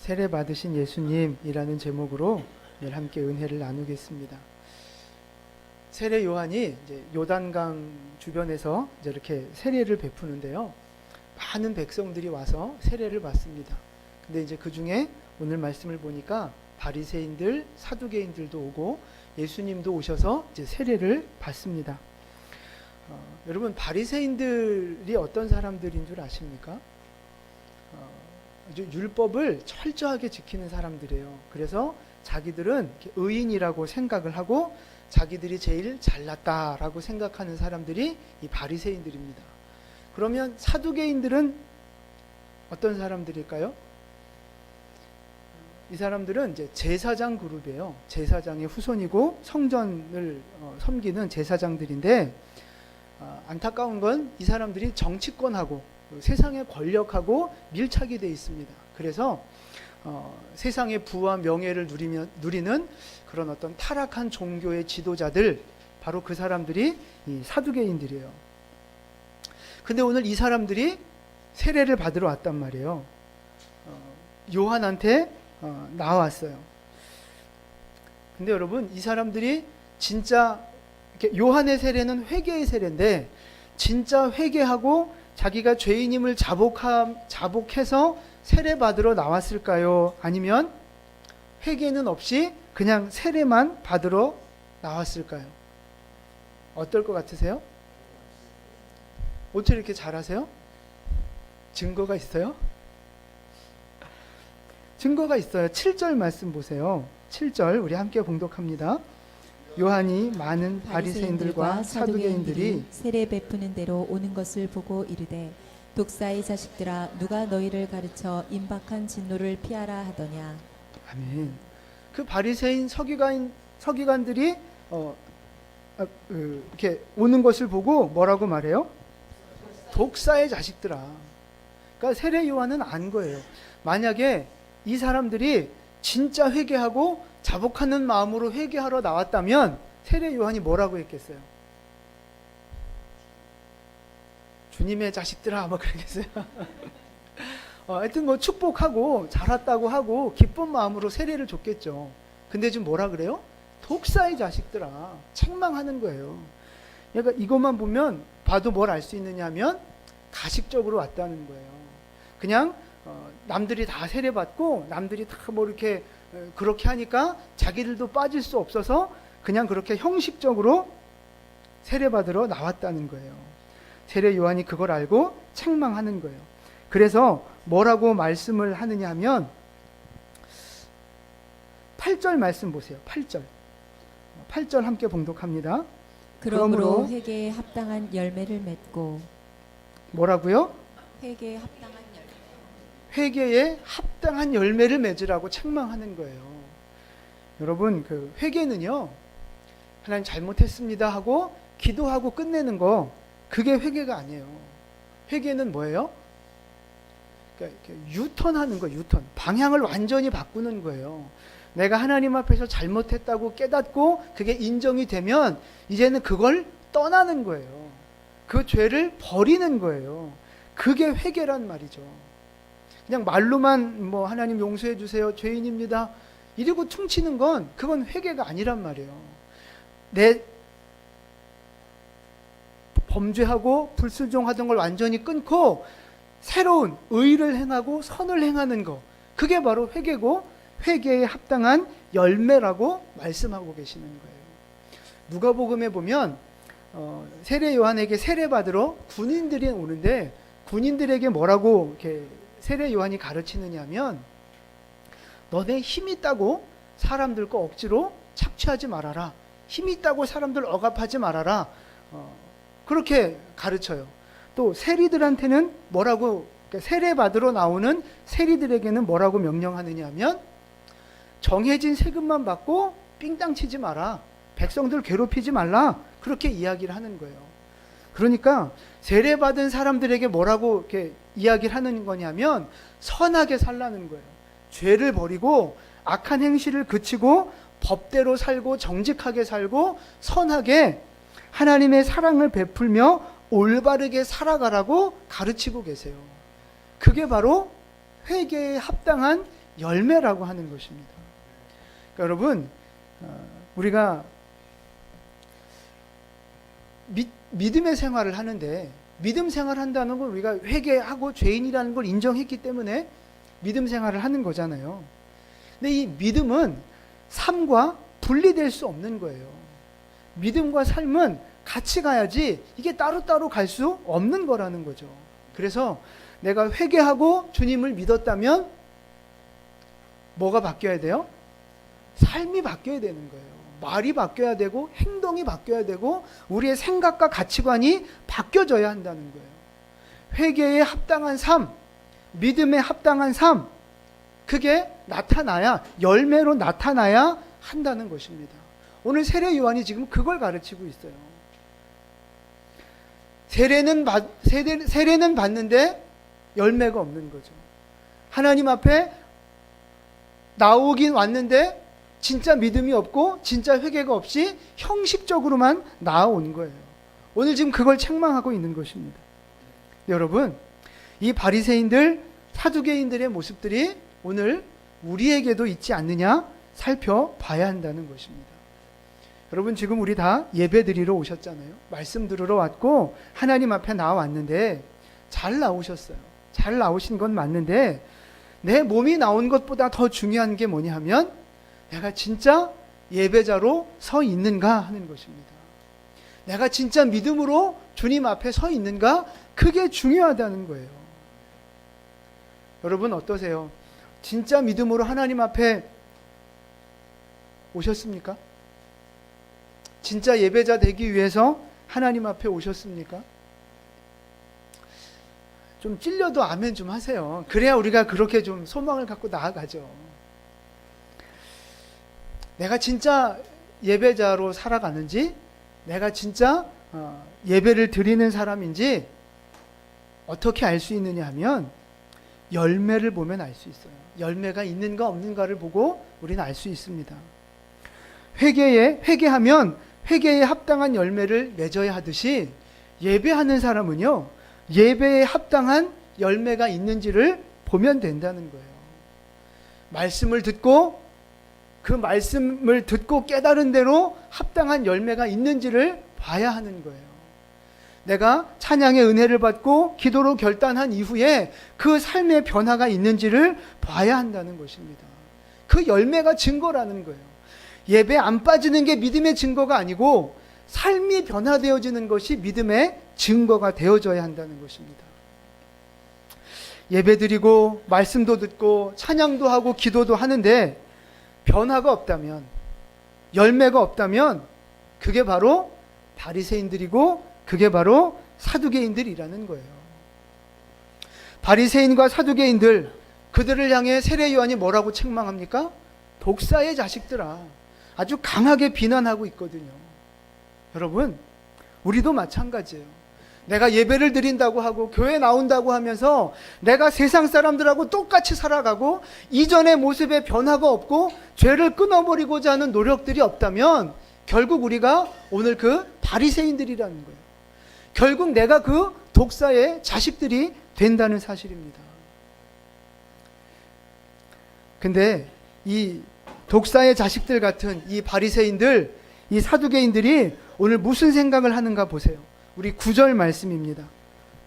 세례 받으신 예수님이라는 제목으로 내일 함께 은혜를 나누겠습니다. 세례 요한이 이제 요단강 주변에서 이제 이렇게 세례를 베푸는데요. 많은 백성들이 와서 세례를 받습니다. 근데 이제 그 중에 오늘 말씀을 보니까 바리새인들, 사두개인들도 오고 예수님도 오셔서 이제 세례를 받습니다. 여러분, 바리새인들이 어떤 사람들인 줄 아십니까? 율법을 철저하게 지키는 사람들이에요. 그래서 자기들은 의인이라고 생각을 하고 자기들이 제일 잘났다라고 생각하는 사람들이 이 바리새인들입니다. 그러면 사두개인들은 어떤 사람들일까요? 이 사람들은 이제 제사장 그룹이에요. 제사장의 후손이고 성전을 섬기는 제사장들인데, 안타까운 건 이 사람들이 정치권하고 세상의 권력하고 밀착이 되어 있습니다. 그래서 세상의 부와 명예를 누리는 그런 어떤 타락한 종교의 지도자들, 바로 그 사람들이 이 사두개인들이에요. 근데 오늘 이 사람들이 세례를 받으러 왔단 말이에요. 요한한테 나왔어요. 근데 여러분, 이 사람들이 진짜 요한의 세례는 회개의 세례인데, 진짜 회개하고 자기가 죄인임을 자복해서 세례 받으러 나왔을까요? 아니면 회개는 없이 그냥 세례만 받으러 나왔을까요? 어떨 것 같으세요? 어떻게 이렇게 잘하세요? 증거가 있어요? 증거가 있어요. 7절 말씀 보세요. 7절 우리 함께 봉독합니다. 요한이 많은 바리새인들과 사두개인들이 세례 베푸는 대로 오는 것을 보고 이르되, 독사의 자식들아, 누가 너희를 가르쳐 임박한 진노를 피하라 하더냐. 아멘. 그 바리새인 서기관들이 이렇게 오는 것을 보고 뭐라고 말해요? 독사의 자식들아. 그러니까 세례 요한은 안 거예요. 만약에 이 사람들이 진짜 회개하고 자복하는 마음으로 회개하러 나왔다면 세례 요한이 뭐라고 했겠어요? 주님의 자식들아, 뭐 그러겠어요. 하여튼 뭐 축복하고 잘했다고 하고 기쁜 마음으로 세례를 줬겠죠. 근데 지금 뭐라 그래요? 독사의 자식들아, 책망하는 거예요. 그러니까 이것만 보면 봐도 뭘 알 수 있느냐 하면 가식적으로 왔다는 거예요. 그냥 남들이 다 세례 받고 남들이 다 뭐 이렇게 그렇게 하니까 자기들도 빠질 수 없어서 그냥 그렇게 형식적으로 세례 받으러 나왔다는 거예요. 세례 요한이 그걸 알고 책망하는 거예요. 그래서 뭐라고 말씀을 하느냐 하면 8절 말씀 보세요. 8절 함께 봉독합니다. 그러므로 회개에 합당한 열매를 맺고. 뭐라고요? 회개에 합당한 회개에 합당한 열매를 맺으라고 책망하는 거예요. 여러분, 그 회개는요, 하나님 잘못했습니다 하고 기도하고 끝내는 거, 그게 회개가 아니에요. 회개는 뭐예요? 그러니까 유턴하는 거예요. 유턴. 방향을 완전히 바꾸는 거예요. 내가 하나님 앞에서 잘못했다고 깨닫고 그게 인정이 되면 이제는 그걸 떠나는 거예요. 그 죄를 버리는 거예요. 그게 회개란 말이죠. 그냥 말로만 뭐 하나님 용서해 주세요, 죄인입니다, 이러고 퉁치는 건 그건 회개가 아니란 말이에요. 내 범죄하고 불순종하던 걸 완전히 끊고 새로운 의를 행하고 선을 행하는 거, 그게 바로 회개고 회개에 합당한 열매라고 말씀하고 계시는 거예요. 누가복음에 보면 세례 요한에게 세례 받으러 군인들이 오는데, 군인들에게 뭐라고 이렇게 세례 요한이 가르치느냐면, 너네 힘 있다고 사람들 거 억지로 착취하지 말아라. 힘 있다고 사람들 억압하지 말아라. 그렇게 가르쳐요. 또 세리들한테는 뭐라고, 그러니까 세례 받으러 나오는 세리들에게는 뭐라고 명령하느냐 하면, 정해진 세금만 받고 삥땅 치지 마라. 백성들 괴롭히지 말라. 그렇게 이야기를 하는 거예요. 그러니까 세례 받은 사람들에게 뭐라고 이렇게 이야기를 하는 거냐면, 선하게 살라는 거예요. 죄를 버리고 악한 행실을 그치고 법대로 살고 정직하게 살고 선하게 하나님의 사랑을 베풀며 올바르게 살아가라고 가르치고 계세요. 그게 바로 회개에 합당한 열매라고 하는 것입니다. 그러니까 여러분, 우리가 믿음의 생활을 하는데, 믿음 생활을 한다는 건 우리가 회개하고 죄인이라는 걸 인정했기 때문에 믿음 생활을 하는 거잖아요. 근데 이 믿음은 삶과 분리될 수 없는 거예요. 믿음과 삶은 같이 가야지 이게 따로따로 갈 수 없는 거라는 거죠. 그래서 내가 회개하고 주님을 믿었다면 뭐가 바뀌어야 돼요? 삶이 바뀌어야 되는 거예요. 말이 바뀌어야 되고 행동이 바뀌어야 되고 우리의 생각과 가치관이 바뀌어져야 한다는 거예요. 회개에 합당한 삶, 믿음에 합당한 삶, 그게 나타나야, 열매로 나타나야 한다는 것입니다. 오늘 세례 요한이 지금 그걸 가르치고 있어요. 세례는 받는데 열매가 없는 거죠. 하나님 앞에 나오긴 왔는데 진짜 믿음이 없고 진짜 회개가 없이 형식적으로만 나아온 거예요. 오늘 지금 그걸 책망하고 있는 것입니다. 여러분, 이 바리새인들, 사두개인들의 모습들이 오늘 우리에게도 있지 않느냐 살펴봐야 한다는 것입니다. 여러분, 지금 우리 다 예배 드리러 오셨잖아요. 말씀 들으러 왔고 하나님 앞에 나왔는데 잘 나오셨어요. 잘 나오신 건 맞는데 내 몸이 나온 것보다 더 중요한 게 뭐냐 하면 내가 진짜 예배자로 서 있는가 하는 것입니다. 내가 진짜 믿음으로 주님 앞에 서 있는가, 그게 중요하다는 거예요. 여러분 어떠세요? 진짜 믿음으로 하나님 앞에 오셨습니까? 진짜 예배자 되기 위해서 하나님 앞에 오셨습니까? 좀 찔려도 아멘 좀 하세요. 그래야 우리가 그렇게 좀 소망을 갖고 나아가죠. 내가 진짜 예배자로 살아가는지, 내가 진짜 예배를 드리는 사람인지 어떻게 알 수 있느냐 하면 열매를 보면 알 수 있어요. 열매가 있는가 없는가를 보고 우리는 알 수 있습니다. 회개하면 회개에 합당한 열매를 맺어야 하듯이 예배하는 사람은요, 예배에 합당한 열매가 있는지를 보면 된다는 거예요. 말씀을 듣고 그 말씀을 듣고 깨달은 대로 합당한 열매가 있는지를 봐야 하는 거예요. 내가 찬양의 은혜를 받고 기도로 결단한 이후에 그 삶의 변화가 있는지를 봐야 한다는 것입니다. 그 열매가 증거라는 거예요. 예배 안 빠지는 게 믿음의 증거가 아니고 삶이 변화되어지는 것이 믿음의 증거가 되어져야 한다는 것입니다. 예배 드리고 말씀도 듣고 찬양도 하고 기도도 하는데 변화가 없다면, 열매가 없다면 그게 바로 바리새인들이고 그게 바로 사두개인들이라는 거예요. 바리새인과 사두개인들, 그들을 향해 세례 요한이 뭐라고 책망합니까? 독사의 자식들아, 아주 강하게 비난하고 있거든요. 여러분, 우리도 마찬가지예요. 내가 예배를 드린다고 하고 교회 나온다고 하면서 내가 세상 사람들하고 똑같이 살아가고 이전의 모습에 변화가 없고 죄를 끊어버리고자 하는 노력들이 없다면 결국 우리가 오늘 그 바리새인들이라는 거예요. 결국 내가 그 독사의 자식들이 된다는 사실입니다. 근데 이 독사의 자식들 같은 이 바리새인들, 이 사두개인들이 오늘 무슨 생각을 하는가 보세요. 우리 9절 말씀입니다.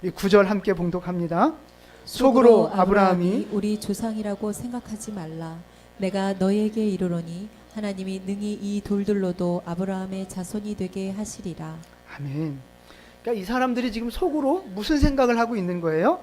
이 9절 함께 봉독합니다. 속으로 아브라함이 우리 조상이라고 생각하지 말라. 내가 너에게 이르노니 하나님이 능히 이 돌들로도 아브라함의 자손이 되게 하시리라. 아멘. 그러니까 이 사람들이 지금 속으로 무슨 생각을 하고 있는 거예요?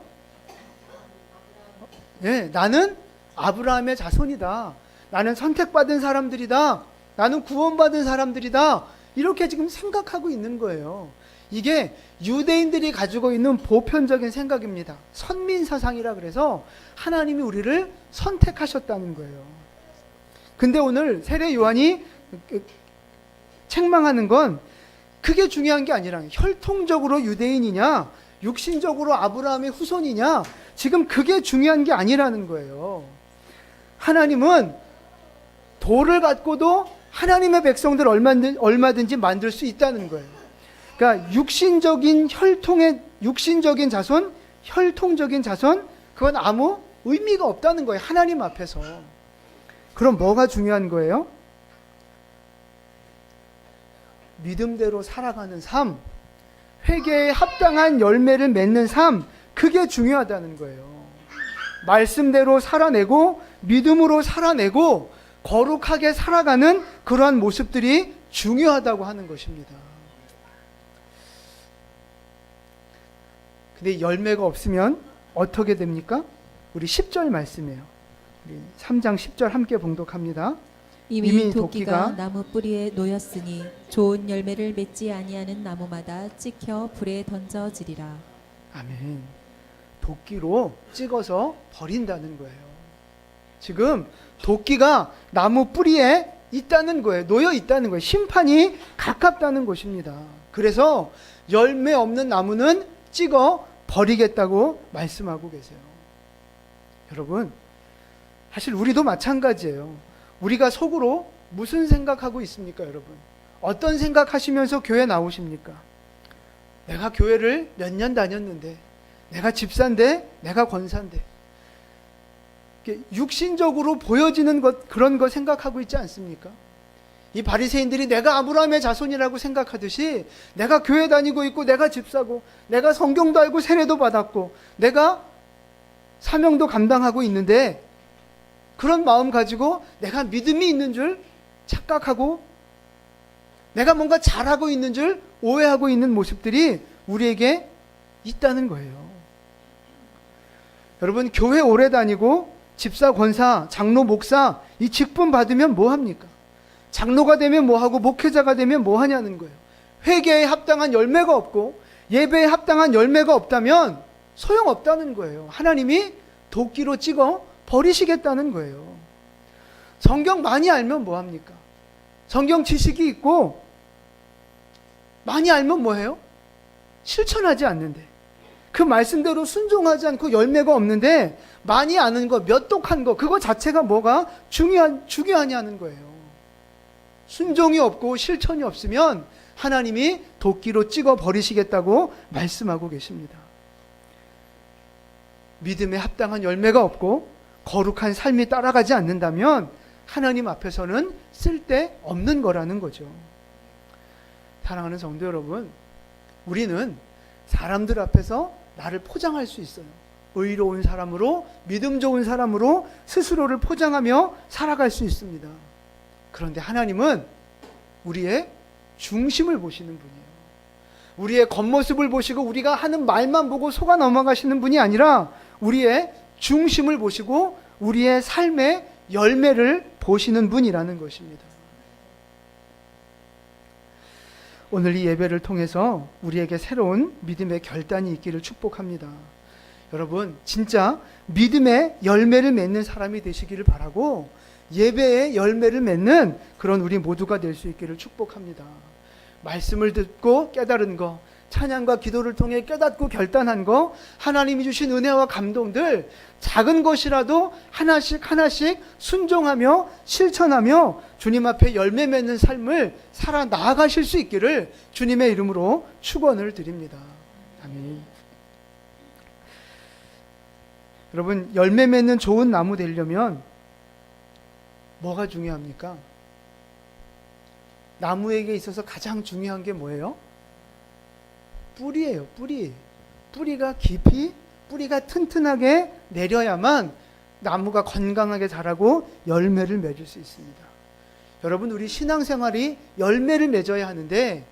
네, 나는 아브라함의 자손이다. 나는 선택받은 사람들이다. 나는 구원받은 사람들이다. 이렇게 지금 생각하고 있는 거예요. 이게 유대인들이 가지고 있는 보편적인 생각입니다. 선민사상이라 그래서 하나님이 우리를 선택하셨다는 거예요. 근데 오늘 세례 요한이 책망하는 건 그게 중요한 게 아니라 혈통적으로 유대인이냐, 육신적으로 아브라함의 후손이냐, 지금 그게 중요한 게 아니라는 거예요. 하나님은 돌을 갖고도 하나님의 백성들 얼마든지 만들 수 있다는 거예요. 그러니까 육신적인 자손, 혈통적인 자손, 그건 아무 의미가 없다는 거예요. 하나님 앞에서. 그럼 뭐가 중요한 거예요? 믿음대로 살아가는 삶, 회개에 합당한 열매를 맺는 삶, 그게 중요하다는 거예요. 말씀대로 살아내고 믿음으로 살아내고 거룩하게 살아가는 그러한 모습들이 중요하다고 하는 것입니다. 근데 열매가 없으면 어떻게 됩니까? 우리 10절 말씀이에요. 우리 3장 10절 함께 봉독합니다. 이미 도끼가 나무 뿌리에 놓였으니 좋은 열매를 맺지 아니하는 나무마다 찍혀 불에 던져지리라. 아멘. 도끼로 찍어서 버린다는 거예요. 지금 도끼가 나무 뿌리에 있다는 거예요. 놓여 있다는 거예요. 심판이 가깝다는 것입니다. 그래서 열매 없는 나무는 찍어 버리겠다고 말씀하고 계세요. 여러분, 사실 우리도 마찬가지예요. 우리가 속으로 무슨 생각하고 있습니까, 여러분? 어떤 생각하시면서 교회 나오십니까? 내가 교회를 몇 년 다녔는데, 내가 집사인데, 내가 권사인데, 육신적으로 보여지는 것, 그런 거 생각하고 있지 않습니까? 이 바리새인들이 내가 아브라함의 자손이라고 생각하듯이 내가 교회 다니고 있고 내가 집사고 내가 성경도 알고 세례도 받았고 내가 사명도 감당하고 있는데 그런 마음 가지고 내가 믿음이 있는 줄 착각하고 내가 뭔가 잘하고 있는 줄 오해하고 있는 모습들이 우리에게 있다는 거예요. 여러분, 교회 오래 다니고 집사, 권사, 장로, 목사 이 직분 받으면 뭐 합니까? 장로가 되면 뭐 하고 목회자가 되면 뭐 하냐는 거예요. 회개에 합당한 열매가 없고 예배에 합당한 열매가 없다면 소용없다는 거예요. 하나님이 도끼로 찍어 버리시겠다는 거예요. 성경 많이 알면 뭐 합니까? 성경 지식이 있고 많이 알면 뭐 해요? 실천하지 않는데 그 말씀대로 순종하지 않고 열매가 없는데 많이 아는 거, 몇 독한 거 그거 자체가 뭐가 중요하냐는 거예요. 순종이 없고 실천이 없으면 하나님이 도끼로 찍어 버리시겠다고 말씀하고 계십니다. 믿음에 합당한 열매가 없고 거룩한 삶이 따라가지 않는다면 하나님 앞에서는 쓸데없는 거라는 거죠. 사랑하는 성도 여러분, 우리는 사람들 앞에서 나를 포장할 수 있어요. 의로운 사람으로, 믿음 좋은 사람으로 스스로를 포장하며 살아갈 수 있습니다. 그런데 하나님은 우리의 중심을 보시는 분이에요. 우리의 겉모습을 보시고 우리가 하는 말만 보고 속아 넘어가시는 분이 아니라 우리의 중심을 보시고 우리의 삶의 열매를 보시는 분이라는 것입니다. 오늘 이 예배를 통해서 우리에게 새로운 믿음의 결단이 있기를 축복합니다. 여러분, 진짜 믿음의 열매를 맺는 사람이 되시기를 바라고 예배의 열매를 맺는 그런 우리 모두가 될 수 있기를 축복합니다. 말씀을 듣고 깨달은 거, 찬양과 기도를 통해 깨닫고 결단한 거, 하나님이 주신 은혜와 감동들 작은 것이라도 하나씩 하나씩 순종하며 실천하며 주님 앞에 열매 맺는 삶을 살아 나아가실 수 있기를 주님의 이름으로 축원을 드립니다. 아멘. 여러분, 열매 맺는 좋은 나무 되려면 뭐가 중요합니까? 나무에게 있어서 가장 중요한 게 뭐예요? 뿌리예요. 뿌리. 뿌리가 깊이, 뿌리가 튼튼하게 내려야만 나무가 건강하게 자라고 열매를 맺을 수 있습니다. 여러분, 우리 신앙생활이 열매를 맺어야 하는데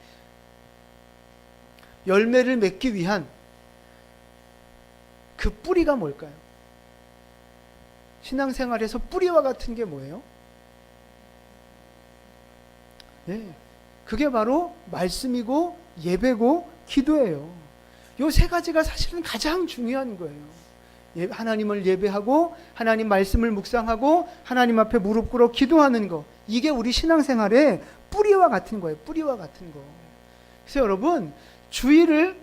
열매를 맺기 위한 그 뿌리가 뭘까요? 신앙생활에서 뿌리와 같은 게 뭐예요? 네, 그게 바로 말씀이고 예배고 기도예요. 이 세 가지가 사실은 가장 중요한 거예요. 하나님을 예배하고 하나님 말씀을 묵상하고 하나님 앞에 무릎 꿇어 기도하는 거, 이게 우리 신앙생활의 뿌리와 같은 거예요. 뿌리와 같은 거. 그래서 여러분, 주일을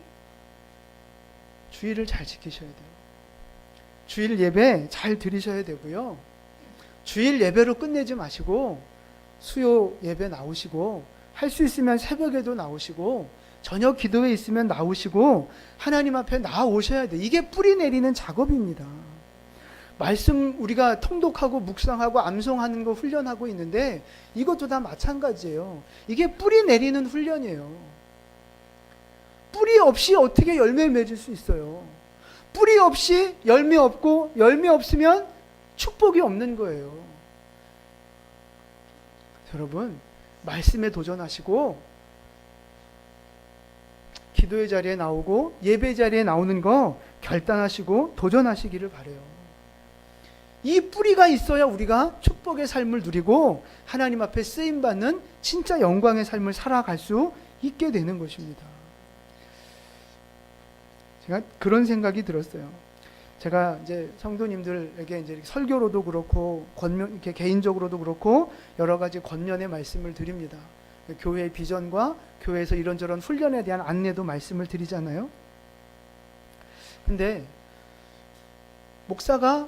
잘 지키셔야 돼요. 주일 예배 잘 드리셔야 되고요. 주일 예배로 끝내지 마시고 수요 예배 나오시고, 할 수 있으면 새벽에도 나오시고, 저녁 기도회 있으면 나오시고 하나님 앞에 나오셔야 돼요. 이게 뿌리 내리는 작업입니다. 말씀 우리가 통독하고 묵상하고 암송하는 거 훈련하고 있는데 이것도 다 마찬가지예요. 이게 뿌리 내리는 훈련이에요. 뿌리 없이 어떻게 열매 맺을 수 있어요? 뿌리 없이 열매 없고 열매 없으면 축복이 없는 거예요. 여러분, 말씀에 도전하시고 기도의 자리에 나오고 예배 자리에 나오는 거 결단하시고 도전하시기를 바라요. 이 뿌리가 있어야 우리가 축복의 삶을 누리고 하나님 앞에 쓰임받는 진짜 영광의 삶을 살아갈 수 있게 되는 것입니다. 제가 그런 생각이 들었어요. 제가 이제 성도님들에게 이제 설교로도 그렇고 권면, 이렇게 개인적으로도 그렇고 여러 가지 권면의 말씀을 드립니다. 교회의 비전과 교회에서 이런저런 훈련에 대한 안내도 말씀을 드리잖아요. 근데 목사가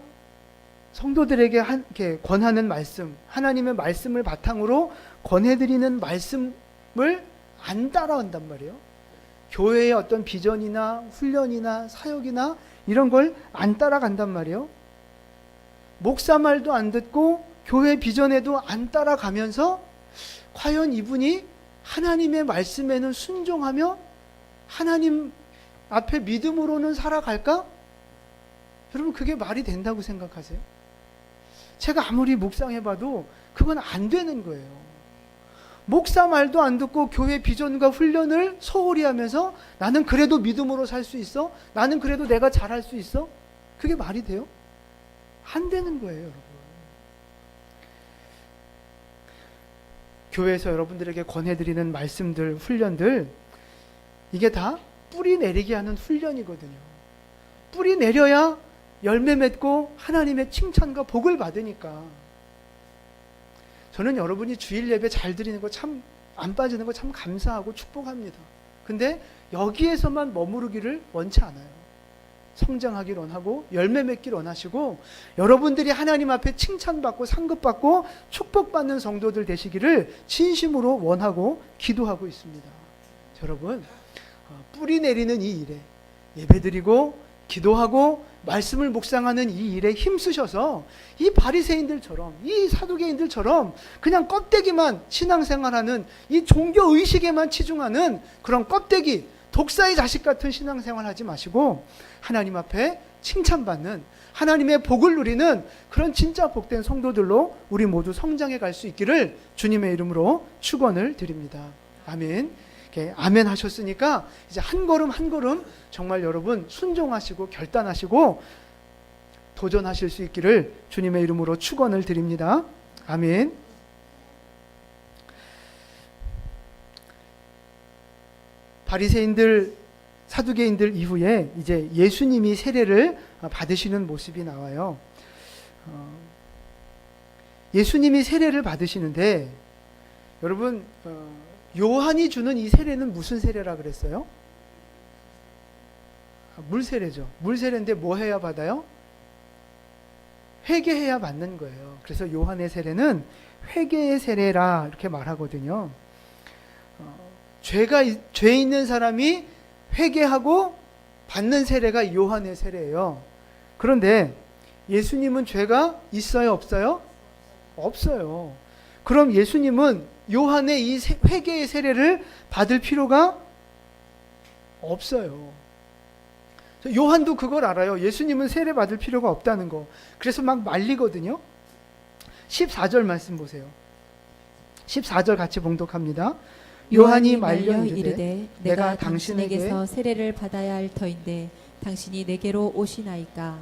성도들에게 이렇게 권하는 말씀, 하나님의 말씀을 바탕으로 권해드리는 말씀을 안 따라간단 말이에요. 교회의 어떤 비전이나 훈련이나 사역이나 이런 걸 안 따라간단 말이에요. 목사 말도 안 듣고 교회 비전에도 안 따라가면서 과연 이분이 하나님의 말씀에는 순종하며 하나님 앞에 믿음으로는 살아갈까? 여러분, 그게 말이 된다고 생각하세요? 제가 아무리 묵상해봐도 그건 안 되는 거예요. 목사 말도 안 듣고 교회 비전과 훈련을 소홀히 하면서 나는 그래도 믿음으로 살 수 있어? 나는 그래도 내가 잘할 수 있어? 그게 말이 돼요? 안 되는 거예요, 여러분. 교회에서 여러분들에게 권해드리는 말씀들, 훈련들, 이게 다 뿌리 내리게 하는 훈련이거든요. 뿌리 내려야 열매 맺고 하나님의 칭찬과 복을 받으니까. 저는 여러분이 주일 예배 잘 드리는 거 참, 안 빠지는 거 참 감사하고 축복합니다. 근데 여기에서만 머무르기를 원치 않아요. 성장하기를 원하고 열매 맺기를 원하시고 여러분들이 하나님 앞에 칭찬받고 상급받고 축복받는 성도들 되시기를 진심으로 원하고 기도하고 있습니다. 여러분, 뿌리 내리는 이 일에 예배드리고 기도하고 말씀을 묵상하는 이 일에 힘쓰셔서 이 바리새인들처럼 이 사두개인들처럼 그냥 껍데기만 신앙생활하는 이 종교의식에만 치중하는 그런 껍데기 독사의 자식 같은 신앙생활 하지 마시고 하나님 앞에 칭찬받는 하나님의 복을 누리는 그런 진짜 복된 성도들로 우리 모두 성장해 갈 수 있기를 주님의 이름으로 축원을 드립니다. 아멘. 이렇게 아멘 하셨으니까 이제 한 걸음 한 걸음 정말 여러분 순종하시고 결단하시고 도전하실 수 있기를 주님의 이름으로 축원을 드립니다. 아멘. 바리새인들, 사두개인들 이후에 이제 예수님이 세례를 받으시는 모습이 나와요. 예수님이 세례를 받으시는데 여러분 요한이 주는 이 세례는 무슨 세례라 그랬어요? 물 세례죠. 물 세례인데 뭐 해야 받아요? 회개해야 받는 거예요. 그래서 요한의 세례는 회개의 세례라 이렇게 말하거든요. 죄 있는 사람이 회개하고 받는 세례가 요한의 세례예요. 그런데 예수님은 죄가 있어요, 없어요? 없어요. 그럼 예수님은 요한의 이 회개의 세례를 받을 필요가 없어요. 요한도 그걸 알아요. 예수님은 세례 받을 필요가 없다는 거. 그래서 막 말리거든요. 14절 말씀 보세요. 14절 같이 봉독합니다. 요한이 말려 이르되 내가 당신에게서 세례를 받아야 할 터인데 당신이 내게로 오시나이까.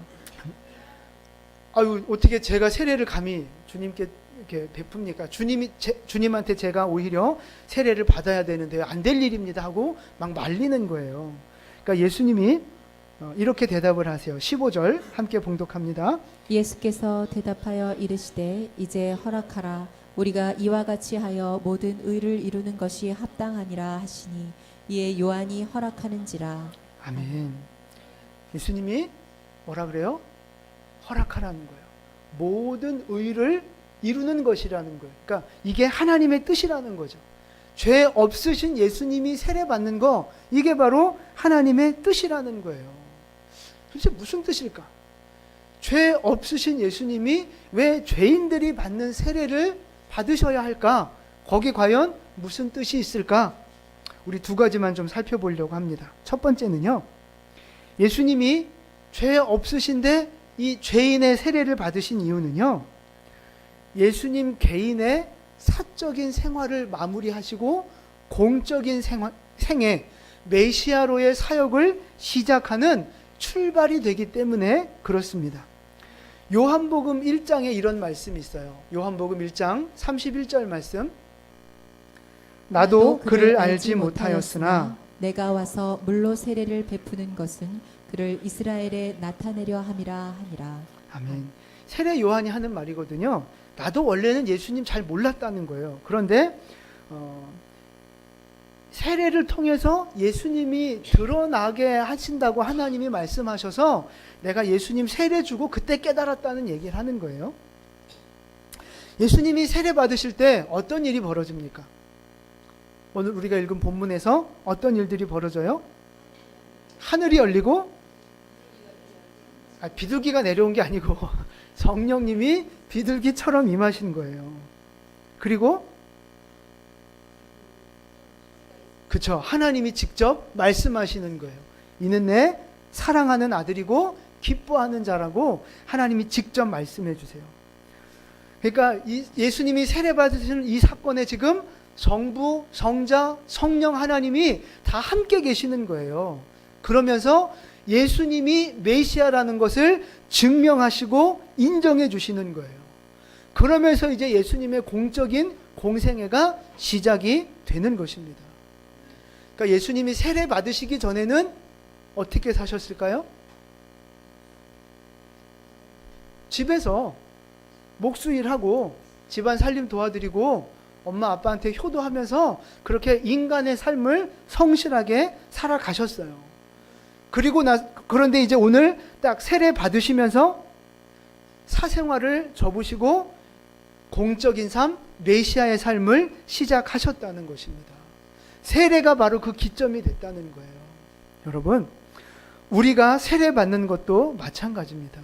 아유, 어떻게 제가 세례를 감히 주님께 이렇게 베풉니까? 주님한테 제가 오히려 세례를 받아야 되는데 안 될 일입니다 하고 막 말리는 거예요. 그러니까 예수님이 이렇게 대답을 하세요. 15절 함께 봉독합니다. 예수께서 대답하여 이르시되 이제 허락하라. 우리가 이와 같이 하여 모든 의를 이루는 것이 합당하니라 하시니 이에 요한이 허락하는지라. 아멘. 예수님이 뭐라 그래요? 허락하라는 거예요. 모든 의를 이루는 것이라는 거예요. 그러니까 이게 하나님의 뜻이라는 거죠. 죄 없으신 예수님이 세례 받는 거, 이게 바로 하나님의 뜻이라는 거예요. 도대체 무슨 뜻일까? 죄 없으신 예수님이 왜 죄인들이 받는 세례를 받으셔야 할까? 거기 과연 무슨 뜻이 있을까? 우리 두 가지만 좀 살펴보려고 합니다. 첫 번째는요, 예수님이 죄 없으신데 이 죄인의 세례를 받으신 이유는요, 예수님 개인의 사적인 생활을 마무리하시고 공적인 생애, 메시아로의 사역을 시작하는 출발이 되기 때문에 그렇습니다. 요한복음 1장에 이런 말씀이 있어요. 요한복음 1장 31절 말씀. 나도 그를 알지 못하였으나 내가 와서 물로 세례를 베푸는 것은 그를 이스라엘에 나타내려 함이라 하니라. 아멘. 세례 요한이 하는 말이거든요. 나도 원래는 예수님 잘 몰랐다는 거예요. 그런데 세례를 통해서 예수님이 드러나게 하신다고 하나님이 말씀하셔서 내가 예수님 세례 주고 그때 깨달았다는 얘기를 하는 거예요. 예수님이 세례 받으실 때 어떤 일이 벌어집니까? 오늘 우리가 읽은 본문에서 어떤 일들이 벌어져요? 하늘이 열리고, 비둘기가 내려온 게 아니고 성령님이 비둘기처럼 임하신 거예요. 그리고 그쵸, 하나님이 직접 말씀하시는 거예요. 이는 내 사랑하는 아들이고 기뻐하는 자라고 하나님이 직접 말씀해 주세요. 그러니까 예수님이 세례 받으시는 이 사건에 지금 성부, 성자, 성령 하나님이 다 함께 계시는 거예요. 그러면서 예수님이 메시아라는 것을 증명하시고 인정해 주시는 거예요. 그러면서 이제 예수님의 공적인 공생애가 시작이 되는 것입니다. 그러니까 예수님이 세례 받으시기 전에는 어떻게 사셨을까요? 집에서 목수일하고 집안 살림 도와드리고 엄마 아빠한테 효도하면서 그렇게 인간의 삶을 성실하게 살아가셨어요. 그런데 이제 오늘 딱 세례 받으시면서 사생활을 접으시고 공적인 삶, 메시아의 삶을 시작하셨다는 것입니다. 세례가 바로 그 기점이 됐다는 거예요. 여러분, 우리가 세례 받는 것도 마찬가지입니다.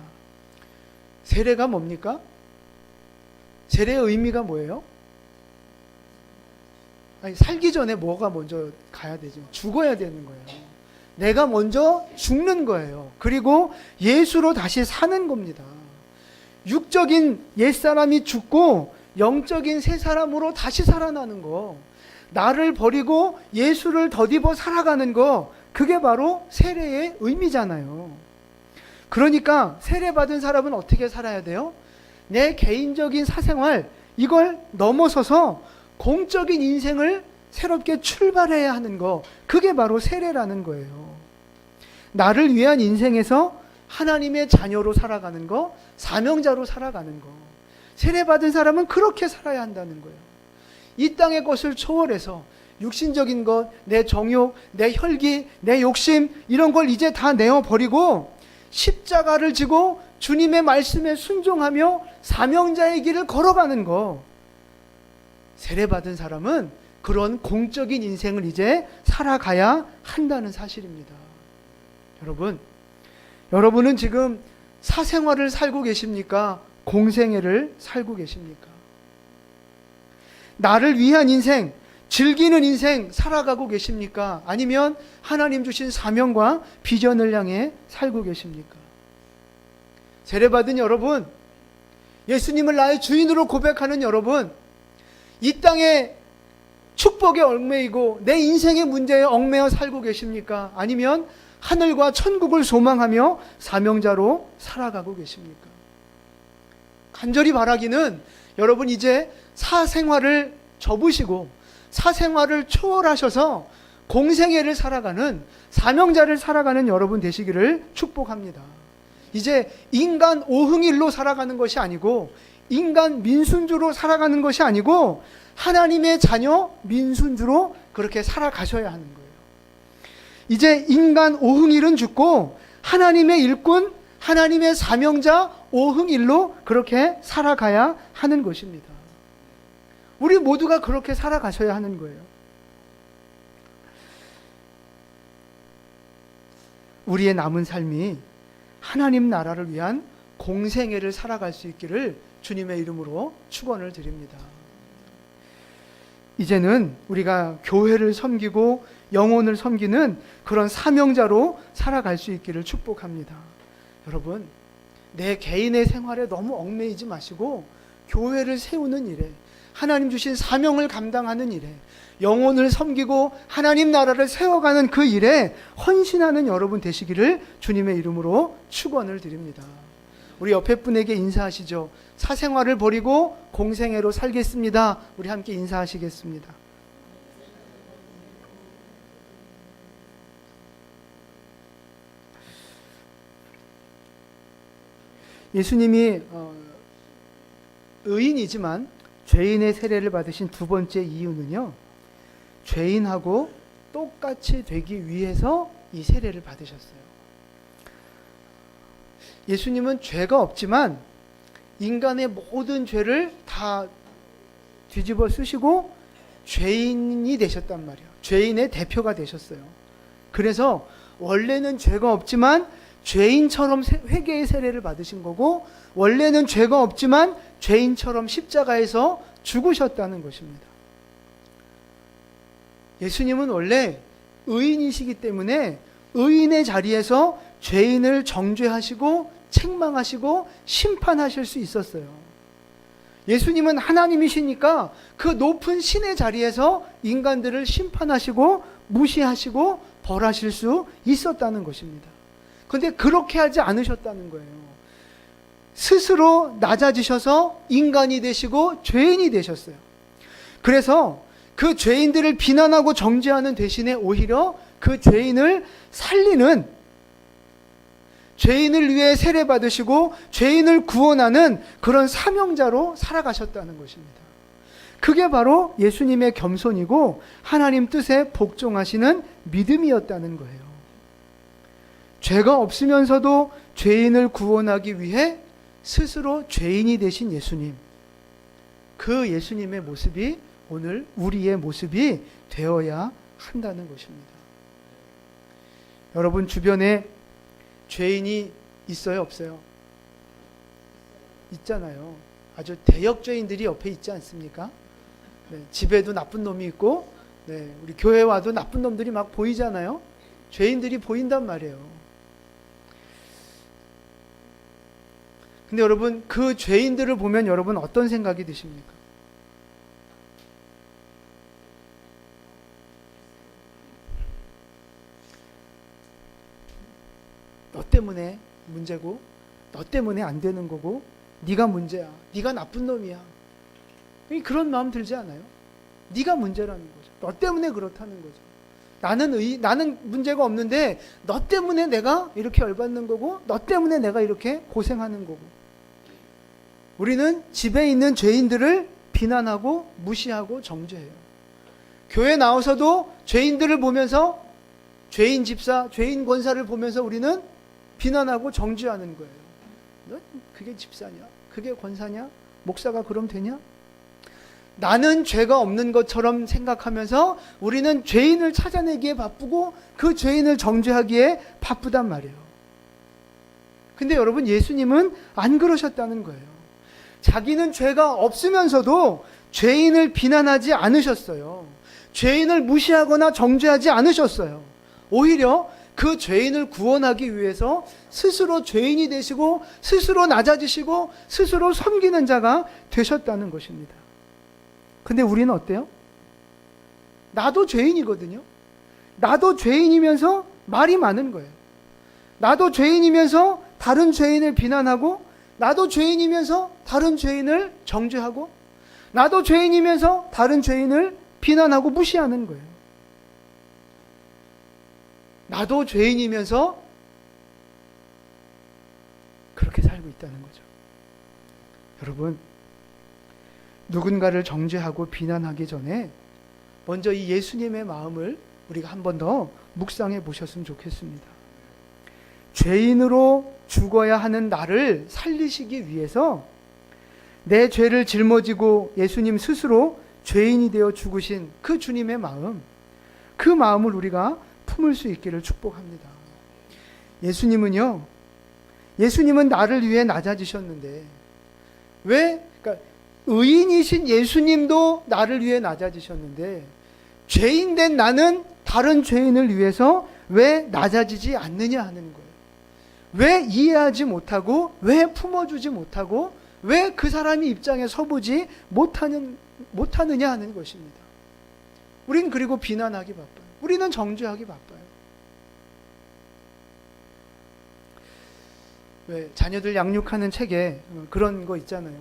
세례가 뭡니까? 세례의 의미가 뭐예요? 살기 전에 뭐가 먼저 가야 되죠? 죽어야 되는 거예요. 내가 먼저 죽는 거예요. 그리고 예수로 다시 사는 겁니다. 육적인 옛사람이 죽고 영적인 새 사람으로 다시 살아나는 거, 나를 버리고 예수를 덧입어 살아가는 거, 그게 바로 세례의 의미잖아요. 그러니까 세례 받은 사람은 어떻게 살아야 돼요? 내 개인적인 사생활, 이걸 넘어서서 공적인 인생을 새롭게 출발해야 하는 거, 그게 바로 세례라는 거예요. 나를 위한 인생에서 하나님의 자녀로 살아가는 거, 사명자로 살아가는 거, 세례 받은 사람은 그렇게 살아야 한다는 거예요. 이 땅의 것을 초월해서 육신적인 것, 내 정욕, 내 혈기, 내 욕심, 이런 걸 이제 다 내어버리고 십자가를 지고 주님의 말씀에 순종하며 사명자의 길을 걸어가는 거, 세례받은 사람은 그런 공적인 인생을 이제 살아가야 한다는 사실입니다. 여러분은 지금 사생활을 살고 계십니까? 공생애를 살고 계십니까? 나를 위한 인생, 즐기는 인생 살아가고 계십니까? 아니면 하나님 주신 사명과 비전을 향해 살고 계십니까? 세례받은 여러분, 예수님을 나의 주인으로 고백하는 여러분, 이 땅에 축복에 얽매이고 내 인생의 문제에 얽매여 살고 계십니까? 아니면 하늘과 천국을 소망하며 사명자로 살아가고 계십니까? 간절히 바라기는 여러분 이제 사생활을 접으시고 사생활을 초월하셔서 공생애를 살아가는 사명자를 살아가는 여러분 되시기를 축복합니다. 이제 인간 오흥일로 살아가는 것이 아니고 인간 민순주로 살아가는 것이 아니고 하나님의 자녀 민순주로 그렇게 살아가셔야 하는 거예요. 이제 인간 오흥일은 죽고 하나님의 일꾼, 하나님의 사명자 오흥일로 그렇게 살아가야 하는 것입니다. 우리 모두가 그렇게 살아가셔야 하는 거예요. 우리의 남은 삶이 하나님 나라를 위한 공생애를 살아갈 수 있기를 주님의 이름으로 축원을 드립니다. 이제는 우리가 교회를 섬기고 영혼을 섬기는 그런 사명자로 살아갈 수 있기를 축복합니다. 여러분, 내 개인의 생활에 너무 얽매이지 마시고 교회를 세우는 일에, 하나님 주신 사명을 감당하는 일에, 영혼을 섬기고 하나님 나라를 세워가는 그 일에 헌신하는 여러분 되시기를 주님의 이름으로 축원을 드립니다. 우리 옆에 분에게 인사하시죠. 사생활을 버리고 공생애로 살겠습니다. 우리 함께 인사하시겠습니다. 예수님이 의인이지만 죄인의 세례를 받으신 두 번째 이유는요, 죄인하고 똑같이 되기 위해서 이 세례를 받으셨어요. 예수님은 죄가 없지만 인간의 모든 죄를 다 뒤집어 쓰시고 죄인이 되셨단 말이에요. 죄인의 대표가 되셨어요. 그래서 원래는 죄가 없지만 죄인처럼 회개의 세례를 받으신 거고, 원래는 죄가 없지만 죄인처럼 십자가에서 죽으셨다는 것입니다. 예수님은 원래 의인이시기 때문에 의인의 자리에서 죄인을 정죄하시고 책망하시고 심판하실 수 있었어요. 예수님은 하나님이시니까 그 높은 신의 자리에서 인간들을 심판하시고 무시하시고 벌하실 수 있었다는 것입니다. 그런데 그렇게 하지 않으셨다는 거예요. 스스로 낮아지셔서 인간이 되시고 죄인이 되셨어요. 그래서 그 죄인들을 비난하고 정죄하는 대신에 오히려 그 죄인을 살리는, 죄인을 위해 세례받으시고 죄인을 구원하는 그런 사명자로 살아가셨다는 것입니다. 그게 바로 예수님의 겸손이고 하나님 뜻에 복종하시는 믿음이었다는 거예요. 죄가 없으면서도 죄인을 구원하기 위해 스스로 죄인이 되신 예수님, 그 예수님의 모습이 오늘 우리의 모습이 되어야 한다는 것입니다. 여러분 주변에 죄인이 있어요, 없어요? 있잖아요. 아주 대역죄인들이 옆에 있지 않습니까? 네, 집에도 나쁜 놈이 있고, 네, 우리 교회 와도 나쁜 놈들이 막 보이잖아요. 죄인들이 보인단 말이에요. 근데 여러분, 그 죄인들을 보면 여러분 어떤 생각이 드십니까? 너 때문에 문제고, 너 때문에 안 되는 거고, 네가 문제야, 네가 나쁜 놈이야, 그런 마음 들지 않아요? 네가 문제라는 거죠. 너 때문에 그렇다는 거죠. 나는 문제가 없는데 너 때문에 내가 이렇게 열받는 거고, 너 때문에 내가 이렇게 고생하는 거고. 우리는 집에 있는 죄인들을 비난하고 무시하고 정죄해요. 교회 나와서도 죄인들을 보면서, 죄인 집사, 죄인 권사를 보면서 우리는 비난하고 정죄하는 거예요. 너 그게 집사냐? 그게 권사냐? 목사가 그럼 되냐? 나는 죄가 없는 것처럼 생각하면서 우리는 죄인을 찾아내기에 바쁘고 그 죄인을 정죄하기에 바쁘단 말이에요. 근데 여러분, 예수님은 안 그러셨다는 거예요. 자기는 죄가 없으면서도 죄인을 비난하지 않으셨어요. 죄인을 무시하거나 정죄하지 않으셨어요. 오히려 그 죄인을 구원하기 위해서 스스로 죄인이 되시고 스스로 낮아지시고 스스로 섬기는 자가 되셨다는 것입니다. 근데 우리는 어때요? 나도 죄인이거든요. 나도 죄인이면서 말이 많은 거예요. 나도 죄인이면서 다른 죄인을 비난하고, 나도 죄인이면서 다른 죄인을 정죄하고, 나도 죄인이면서 다른 죄인을 비난하고 무시하는 거예요. 나도 죄인이면서 그렇게 살고 있다는 거죠. 여러분, 누군가를 정죄하고 비난하기 전에 먼저 이 예수님의 마음을 우리가 한 번 더 묵상해 보셨으면 좋겠습니다. 죄인으로 죽어야 하는 나를 살리시기 위해서 내 죄를 짊어지고 예수님 스스로 죄인이 되어 죽으신 그 주님의 마음, 그 마음을 우리가 품을 수 있기를 축복합니다. 예수님은요, 예수님은 나를 위해 낮아지셨는데 왜? 그러니까 의인이신 예수님도 나를 위해 낮아지셨는데 죄인된 나는 다른 죄인을 위해서 왜 낮아지지 않느냐 하는 거예요. 왜 이해하지 못하고, 왜 품어주지 못하고, 왜 그 사람의 입장에 서보지 못하느냐 하는 것입니다. 우린 그리고 비난하기 바빠요. 우리는 정죄하기 바빠요. 왜 자녀들 양육하는 책에 그런 거 있잖아요.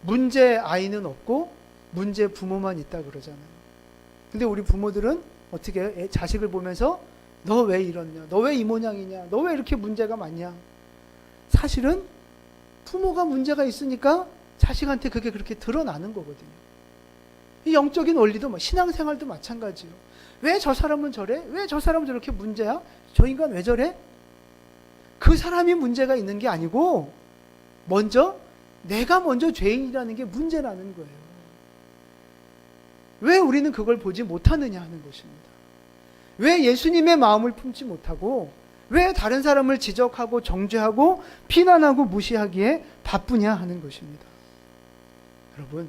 문제 아이는 없고 문제 부모만 있다 그러잖아요. 근데 우리 부모들은 어떻게 해요? 자식을 보면서 너 왜 이러냐? 너 왜 이 모양이냐? 너 왜 이렇게 문제가 많냐? 사실은 부모가 문제가 있으니까 자식한테 그게 그렇게 드러나는 거거든요. 이 영적인 원리도 신앙생활도 마찬가지예요. 왜 저 사람은 저래? 왜 저 사람은 저렇게 문제야? 저 인간 왜 저래? 그 사람이 문제가 있는 게 아니고 내가 먼저 죄인이라는 게 문제라는 거예요. 왜 우리는 그걸 보지 못하느냐 하는 것입니다. 왜 예수님의 마음을 품지 못하고 왜 다른 사람을 지적하고 정죄하고 비난하고 무시하기에 바쁘냐 하는 것입니다. 여러분,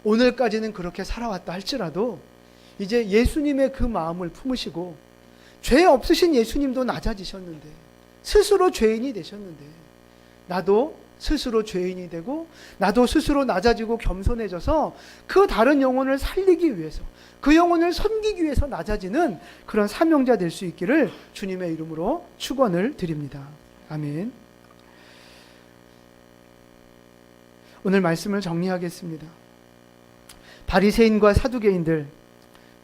오늘까지는 그렇게 살아왔다 할지라도 이제 예수님의 그 마음을 품으시고 죄 없으신 예수님도 낮아지셨는데 스스로 죄인이 되셨는데 나도 스스로 죄인이 되고 나도 스스로 낮아지고 겸손해져서 그 다른 영혼을 살리기 위해서 그 영혼을 섬기기 위해서 낮아지는 그런 사명자 될 수 있기를 주님의 이름으로 축원을 드립니다. 아멘. 오늘 말씀을 정리하겠습니다. 바리새인과 사두개인들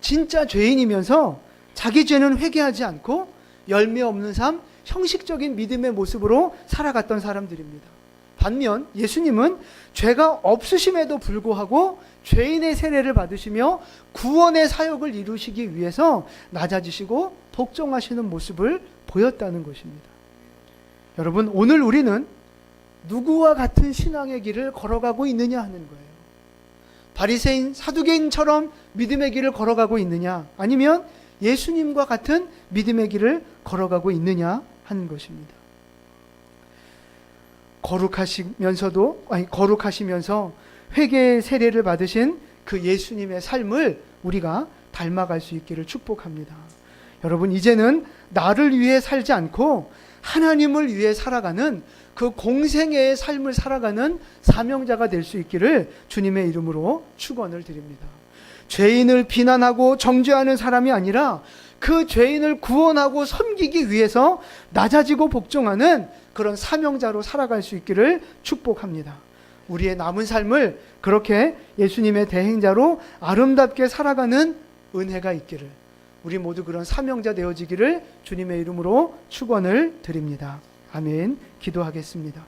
진짜 죄인이면서 자기 죄는 회개하지 않고 열매 없는 삶, 형식적인 믿음의 모습으로 살아갔던 사람들입니다. 반면 예수님은 죄가 없으심에도 불구하고 죄인의 세례를 받으시며 구원의 사역을 이루시기 위해서 낮아지시고 복종하시는 모습을 보였다는 것입니다. 여러분, 오늘 우리는 누구와 같은 신앙의 길을 걸어가고 있느냐 하는 거예요. 바리새인, 사두개인처럼 믿음의 길을 걸어가고 있느냐, 아니면 예수님과 같은 믿음의 길을 걸어가고 있느냐 하는 것입니다. 거룩하시면서 회개의 세례를 받으신 그 예수님의 삶을 우리가 닮아갈 수 있기를 축복합니다. 여러분, 이제는 나를 위해 살지 않고 하나님을 위해 살아가는 그 공생애의 삶을 살아가는 사명자가 될 수 있기를 주님의 이름으로 축원을 드립니다. 죄인을 비난하고 정죄하는 사람이 아니라 그 죄인을 구원하고 섬기기 위해서 낮아지고 복종하는 그런 사명자로 살아갈 수 있기를 축복합니다. 우리의 남은 삶을 그렇게 예수님의 대행자로 아름답게 살아가는 은혜가 있기를, 우리 모두 그런 사명자 되어지기를 주님의 이름으로 축원을 드립니다. 아멘. 기도하겠습니다.